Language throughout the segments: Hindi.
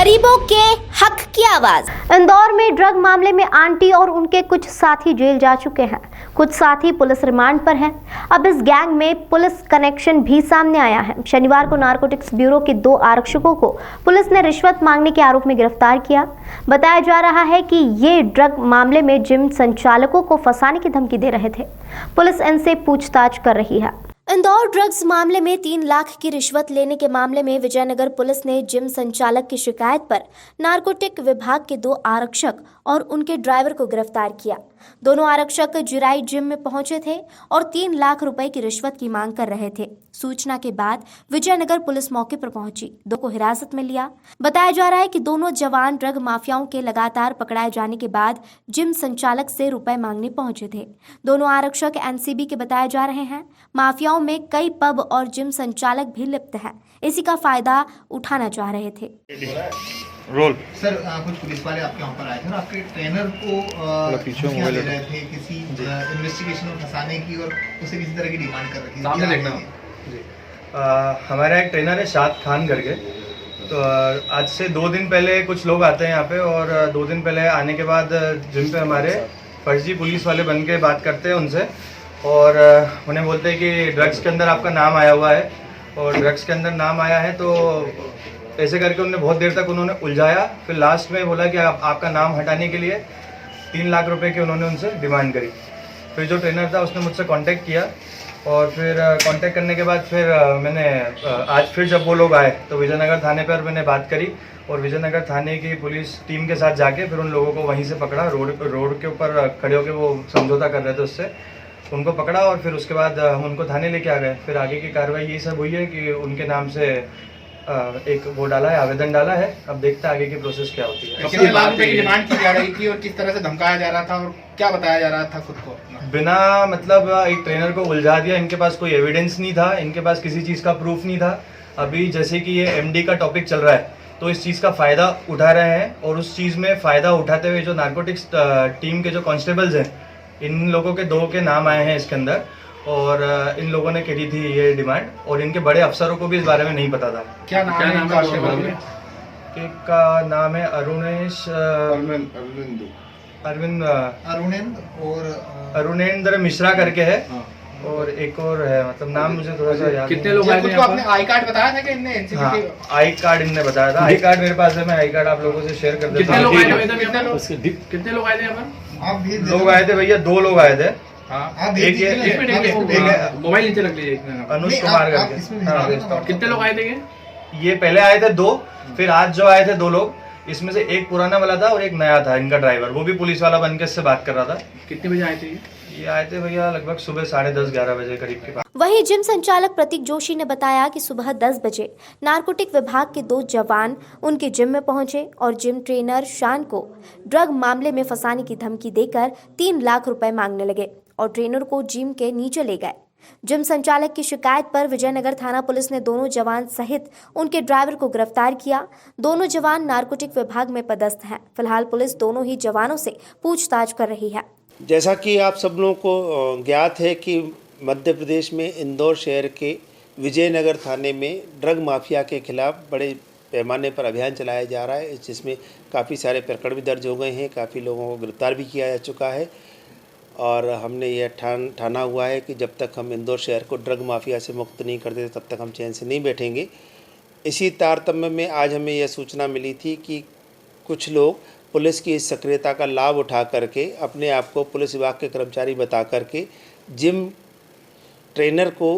गरीबों के हक की आवाज। इंदौर में ड्रग मामले में आंटी और उनके कुछ साथी जेल जा चुके हैं। कुछ साथी पुलिस रिमांड पर हैं। अब इस गैंग में पुलिस कनेक्शन भी सामने आया है। शनिवार को नारकोटिक्स ब्यूरो के 2 आरक्षकों को पुलिस ने रिश्वत मांगने के आरोप में गिरफ्तार किया। बताया जा रहा है कि ये ड्रग मामले में जिम संचालकों को फंसाने की धमकी दे रहे थे। पुलिस इनसे पूछताछ कर रही है। इंदौर ड्रग्स मामले में 3 लाख की रिश्वत लेने के मामले में विजयनगर पुलिस ने जिम संचालक की शिकायत पर नारकोटिक विभाग के 2 आरक्षक और उनके ड्राइवर को गिरफ्तार किया। दोनों आरक्षक जिराई जिम में पहुंचे थे और 3 लाख रुपए की रिश्वत की मांग कर रहे थे। सूचना के बाद विजयनगर पुलिस मौके पर पहुंची, 2 को हिरासत में लिया। बताया जा रहा है कि दोनों जवान ड्रग माफियाओं के लगातार पकड़ाए जाने के बाद जिम संचालक से रुपए मांगने पहुंचे थे। दोनों आरक्षक एनसीबी के बताए जा रहे हैं। माफियाओं में कई पब और जिम संचालक भी लिप्त हैं। इसी का फायदा उठाना चाह रहे थे। रोल सर, कुछ पुलिस वाले आपके वहाँ पर आए थे और आपके ट्रेनर को धमकियाँ दे रहे थे किसी इन्वेस्टिगेशन में फंसाने की और उसे किसी तरह की डिमांड कर रही सामने देखना जी। हमारा एक ट्रेनर है शाद खान करके। तो आज से 2 दिन पहले कुछ लोग आते हैं यहाँ पे और 2 दिन पहले आने के बाद जिम पे हमारे फर्जी पुलिस वाले बन के बात करते हैं उनसे और उन्हें बोलते हैं कि ड्रग्स के अंदर आपका नाम आया हुआ है और ड्रग्स के अंदर नाम आया है। तो ऐसे करके उन्होंने बहुत देर तक उन्होंने उलझाया। फिर लास्ट में बोला कि आपका नाम हटाने के लिए 3 लाख रुपए की उन्होंने उनसे डिमांड करी। फिर जो ट्रेनर था उसने मुझसे कांटेक्ट किया और फिर कांटेक्ट करने के बाद फिर मैंने आज फिर जब वो लोग आए तो विजयनगर थाने पर मैंने बात करी और विजयनगर थाने की पुलिस टीम के साथ जाके फिर उन लोगों को वहीं से पकड़ा। रोड के ऊपर खड़े होकर वो समझौता कर रहे थे, उससे उनको पकड़ा और फिर उसके बाद हम उनको थाने लेके आ गए। फिर आगे की कार्रवाई यही सब हुई है कि उनके नाम से एक वो डाला है, आवेदन डाला है। अब देखते हैं आगे की प्रोसेस क्या होती है। कितने लाख रुपए की डिमांड की जा रही थी और किस तरह से धमकाया जा रहा था और क्या बताया जा रहा था खुद को? बिना मतलब एक ट्रेनर को उलझा दिया। इनके पास कोई एविडेंस नहीं था, इनके पास किसी चीज़ का प्रूफ नहीं था। अभी जैसे कि ये एमडी का टॉपिक चल रहा है तो इस चीज़ का फ़ायदा उठा रहे हैं और उस चीज़ में फ़ायदा उठाते हुए जो नारकोटिक्स टीम के जो कांस्टेबल्स हैं, इन लोगों के 2 के नाम आए हैं इसके अंदर और इन लोगों ने करी थी ये डिमांड और इनके बड़े अफसरों को भी इस बारे में नहीं पता था। क्या नाम है? एक का नाम है अरुणेश अरुणेंद्र मिश्रा करके है और एक और है, मतलब नाम मुझे थोड़ा सा याद। कितने लोग आए थे? आपने आई कार्ड बताया था कि इनने एनसीबी हाँ, आई कार्ड इनने बताया था। आई कार्ड मेरे पास है, मैं आई कार्ड आप लोगों से शेयर कर देता हूँ। कितने लोग आए थे यहाँ पर? लोग आए थे भैया, 2 लोग आए थे। मोबाइल नीचे रख लीजिए। अनुज कुमार करके। कितने लोग आए थे? ये पहले आए थे 2, फिर आज जो आए थे 2 लोग, इसमें से एक पुराना वाला था और एक नया था इनका ड्राइवर, वो भी पुलिस वाला बन के इससे बात कर रहा था। कितने बजे आए थे ये आए थे भैया लगभग सुबह 10:30-11 बजे करीब के पास। वहीं जिम संचालक प्रतीक जोशी ने बताया कि सुबह 10 बजे नारकोटिक विभाग के 2 जवान उनके जिम में पहुंचे और जिम ट्रेनर शान को ड्रग मामले में फंसाने की धमकी देकर 3 लाख रुपए मांगने लगे और ट्रेनर को जिम के नीचे ले गए। जिम संचालक की शिकायत पर विजयनगर थाना पुलिस ने दोनों जवान सहित उनके ड्राइवर को गिरफ्तार किया। दोनों जवान नारकोटिक विभाग में पदस्थ हैं। फिलहाल पुलिस दोनों ही जवानों से पूछताछ कर रही है। जैसा कि आप सब लोगों को ज्ञात है कि मध्य प्रदेश में इंदौर शहर के विजयनगर थाने में ड्रग माफिया के खिलाफ बड़े पैमाने पर अभियान चलाया जा रहा है, जिसमें काफ़ी सारे प्रकरण भी दर्ज हो गए हैं, काफ़ी लोगों को गिरफ्तार भी किया जा चुका है और हमने यह ठाना हुआ है कि जब तक हम इंदौर शहर को ड्रग माफिया से मुक्त नहीं करते तब तक हम चैन से नहीं बैठेंगे। इसी तारतम्य में आज हमें यह सूचना मिली थी कि कुछ लोग पुलिस की इस सक्रियता का लाभ उठा करके अपने आप को पुलिस विभाग के कर्मचारी बता करके जिम ट्रेनर को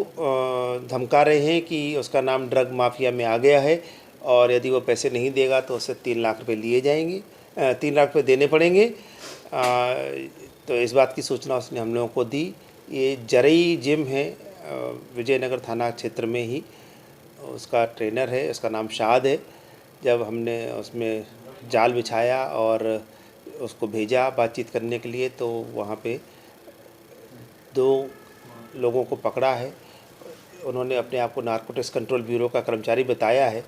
धमका रहे हैं कि उसका नाम ड्रग माफिया में आ गया है और यदि वो पैसे नहीं देगा तो उससे 3 लाख रुपए लिए जाएंगे, 3 लाख रुपए देने पड़ेंगे। तो इस बात की सूचना उसने हम लोगों को दी। ये जरई जिम है विजयनगर थाना क्षेत्र में ही, उसका ट्रेनर है, उसका नाम शाद है। जब हमने उसमें जाल बिछाया और उसको भेजा बातचीत करने के लिए तो वहाँ पे 2 लोगों को पकड़ा है। उन्होंने अपने आप को नारकोटिक्स कंट्रोल ब्यूरो का कर्मचारी बताया है।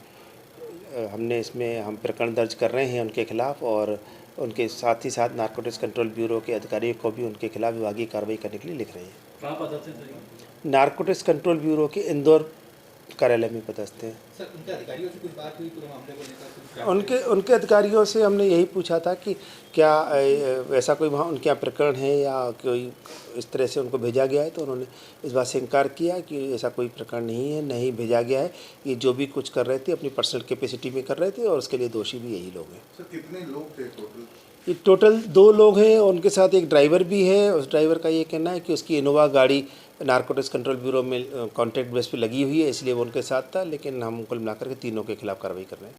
हमने इसमें हम प्रकरण दर्ज कर रहे हैं उनके खिलाफ़ और उनके साथ ही साथ नारकोटिक्स कंट्रोल ब्यूरो के अधिकारियों को भी उनके खिलाफ विभागीय कार्रवाई करने के लिए लिख रहे हैं। कहाँ पता चल? नारकोटिक्स कंट्रोल ब्यूरो के इंदौर कार्यालय में पदस्थ हैं। सर, उनके अधिकारियों से कुछ बात हुई पूरे मामले को लेकर? उनके अधिकारियों से हमने यही पूछा था कि क्या ऐसा कोई वहाँ उनके यहाँ प्रकरण है या कोई इस तरह से उनको भेजा गया है, तो उन्होंने इस बात से इनकार किया कि ऐसा कोई प्रकरण नहीं है, नहीं भेजा गया है। ये जो भी कुछ कर रहे थे अपनी पर्सनल कैपेसिटी में कर रहे थे और उसके लिए दोषी भी यही लोग हैं। सर, कितने लोग थे टोटल? ये टोटल 2 लोग हैं और उनके साथ एक ड्राइवर भी है। उस ड्राइवर का ये कहना है कि उसकी इनोवा गाड़ी नारकोटिक्स कंट्रोल ब्यूरो में कॉन्ट्रैक्ट बेस पे लगी हुई है, इसलिए वो उनके साथ था, लेकिन हम कुल मिलाकर के तीनों के खिलाफ कार्रवाई कर रहे हैं।